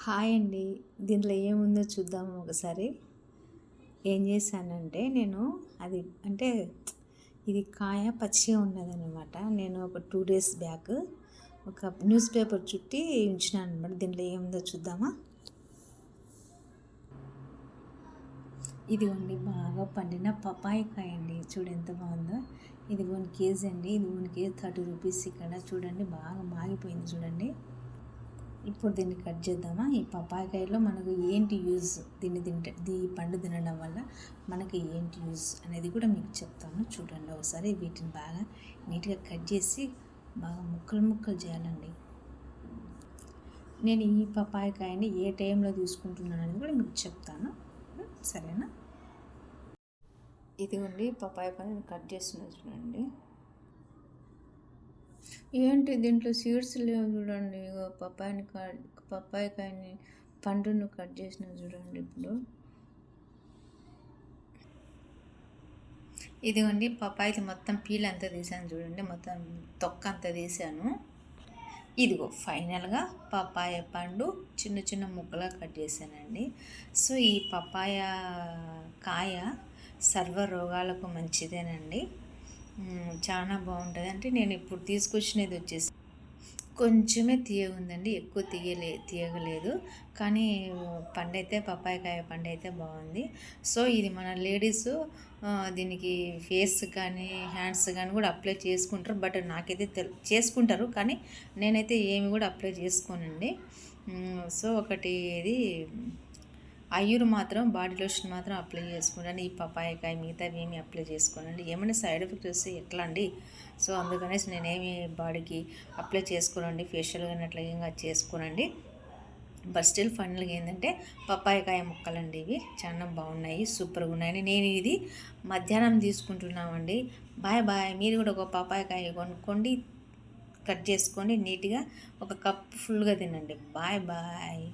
Hi అండి. దీంట్లో ఏముందో చూద్దాము ఒకసారి. ఏం చేశానంటే నేను అది అంటే ఇది కాయ పచ్చిగా ఉన్నదనమాట. నేను ఒక 2 డేస్ బ్యాక్ ఒక న్యూస్ పేపర్ చుట్టి ఉంచినాను అనమాట. దీంట్లో ఏముందో చూద్దామా. ఇదిగోండి బాగా పండిన పపాయి కాయ అండి. చూడు ఎంత బాగుందో. ఇది 1 కేజీ అండి. ఇది 1 కేజీ 30 రూపీస్. ఇక్కడ చూడండి బాగా మాగిపోయింది చూడండి. ఇప్పుడు దీన్ని కట్ చేద్దామా. ఈ పపాయకాయలో మనకు ఏంటి యూజ్, దీన్ని తింటే ఈ పండు తినడం వల్ల మనకి ఏంటి యూజ్ అనేది కూడా మీకు చెప్తాను. చూడండి ఒకసారి. వీటిని బాగా నీట్గా కట్ చేసి బాగా ముక్కలు ముక్కలు చేయాలండి. నేను ఈ పపాయకాయని ఏ టైంలో తీసుకుంటున్నాను అనేది కూడా మీకు చెప్తాను, సరేనా. ఇదిగోండి పపాయకాయని కట్ చేస్తున్నాను చూడండి. ఏంటి దీంట్లో సీడ్స్ లేవు చూడండి. పప్పాయకాయని పండును కట్ చేసిన చూడండి. ఇప్పుడు ఇదిగోండి పప్పాయికి మొత్తం పీల్ అంతా తీసాను చూడండి. మొత్తం తొక్క అంతా తీసాను. ఇదిగో ఫైనల్గా పప్పాయ పండు చిన్న చిన్న ముక్కలా కట్ చేశానండి. సో ఈ పప్పాయ కాయ సర్వ రోగాలకు మంచిదేనండి. చాలా బాగుంటుంది. అంటే నేను ఇప్పుడు తీసుకొచ్చినది వచ్చేసి కొంచెమే తీయగా ఉందండి, ఎక్కువ తీయగలేదు. కానీ పండైతే పప్పాయకాయ పండైతే బాగుంది. సో ఇది మన లేడీస్ దీనికి ఫేస్ కానీ హ్యాండ్స్ కానీ కూడా అప్లై చేసుకుంటారు. బట్ నాకైతే చేసుకుంటారు, కానీ నేనైతే ఏమి కూడా అప్లై చేసుకోనండి. సో ఒకటి ఇది అయ్యూరు మాత్రం బాడీ లోషన్ మాత్రం అప్లై చేసుకుంటాను. ఈ పపాయకాయ మిగతావి ఏమి అప్లై చేసుకోనండి. ఏమైనా సైడ్ ఎఫెక్ట్ వస్తే ఎట్లా అండి. సో అందుకనేసి నేనేమి బాడీకి అప్లై చేసుకోనండి. ఫేషియల్ కానీ అట్లా ఏం చేసుకోనండి. బట్ స్టిల్ ఫైనల్గా ఏంటంటే పపాయకాయ ముక్కలండి. ఇవి చాలా బాగున్నాయి, సూపర్గా ఉన్నాయని నేను ఇది మధ్యాహ్నం తీసుకుంటున్నామండి. Bye bye. మీరు కూడా ఒక పపాయకాయ కొనుక్కోండి, కట్ చేసుకోండి, నీట్గా ఒక కప్ ఫుల్గా తినండి. Bye bye.